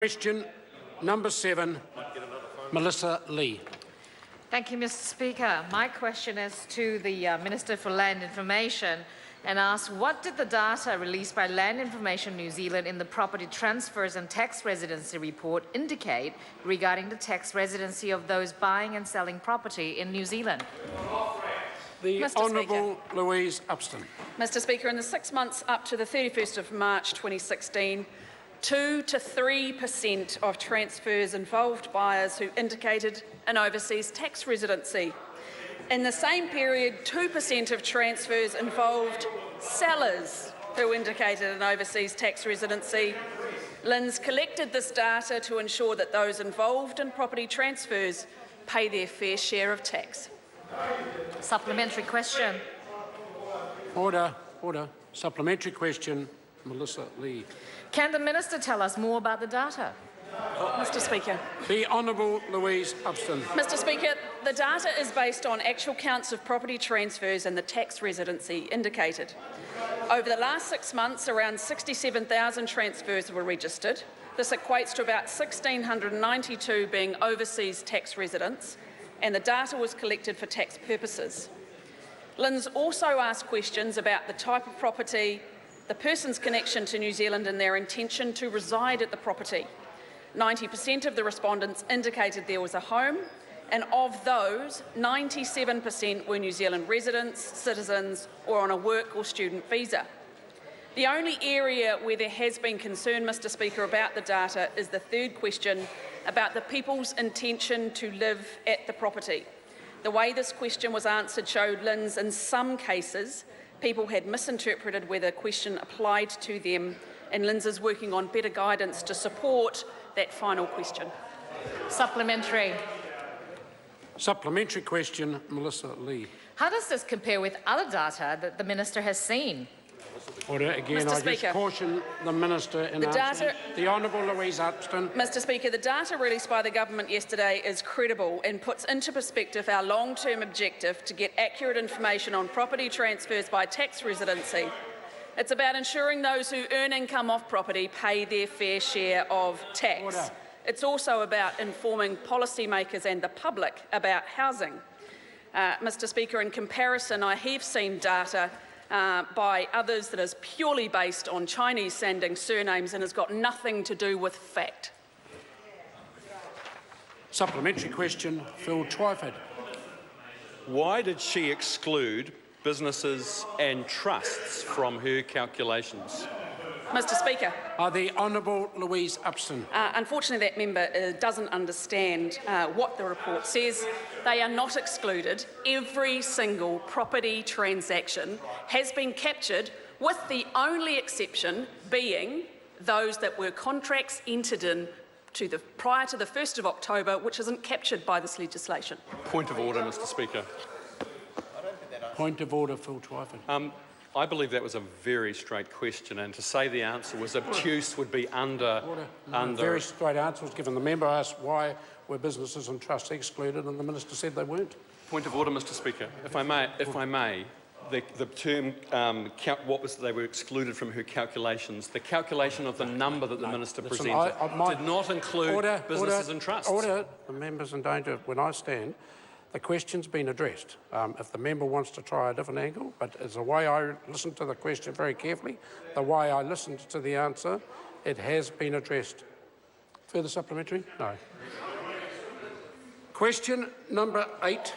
Question number 7, Melissa Lee. Thank you, Mr. Speaker. My question is to the Minister for Land Information and asks, what did the data released by Land Information New Zealand in the Property Transfers and Tax Residency report indicate regarding the tax residency of those buying and selling property in New Zealand? The Honourable Louise Upston. Mr. Speaker, in the 6 months up to the 31st of March 2016, 2 to 3% of transfers involved buyers who indicated an overseas tax residency. In the same period, 2% of transfers involved sellers who indicated an overseas tax residency. LINZ collected this data to ensure that those involved in property transfers pay their fair share of tax. Supplementary question. Order. Supplementary question, Melissa Lee. Can the Minister tell us more about the data? Mr. Speaker. The Honourable Louise Upston. Mr. Speaker, the data is based on actual counts of property transfers and the tax residency indicated. Over the last 6 months, around 67,000 transfers were registered. This equates to about 1,692 being overseas tax residents, and the data was collected for tax purposes. LINZ also asked questions about the type of property, the person's connection to New Zealand and their intention to reside at the property. 90% of the respondents indicated there was a home, and of those, 97% were New Zealand residents, citizens, or on a work or student visa. The only area where there has been concern, Mr. Speaker, about the data is the third question about the people's intention to live at the property. The way this question was answered showed LINZ in some cases people had misinterpreted whether the question applied to them, and LINZ is working on better guidance to support that final question. Supplementary. Supplementary question, Melissa Lee. How does this compare with other data that the Minister has seen? Order again. Mr. I Speaker. just caution the Minister in answering. The Honourable Louise Upston. Mr. Speaker, the data released by the government yesterday is credible and puts into perspective our long-term objective to get accurate information on property transfers by tax residency. It's about ensuring those who earn income off property pay their fair share of tax. Order. It's also about informing policymakers and the public about housing. Mr. Speaker, in comparison, I have seen data by others that is purely based on Chinese-sounding surnames and has got nothing to do with fact. Supplementary question, Phil Twyford. Why did she exclude businesses and trusts from her calculations? Mr. Speaker. The Honourable Louise Upston. Unfortunately, that member doesn't understand what the report says. They are not excluded. Every single property transaction has been captured, with the only exception being those that were contracts entered in prior to the 1st of October, which isn't captured by this legislation. Point of order, Mr. Speaker. Point of order, Phil Twyford. I believe that was a very straight question, and to say the answer was obtuse would be under. Very straight answer was given. The member asked why were businesses and trusts excluded, and the Minister said they weren't. Point of order, Mr. Speaker. If I may, the term they were excluded from her calculations. The calculation of the number that the Minister presented did not include businesses and trusts. Order. The member's in danger when I stand. The question's been addressed. If the member wants to try a different angle, but as the way I listened to the question very carefully, the way I listened to the answer, it has been addressed. Further supplementary? No. Question number 8.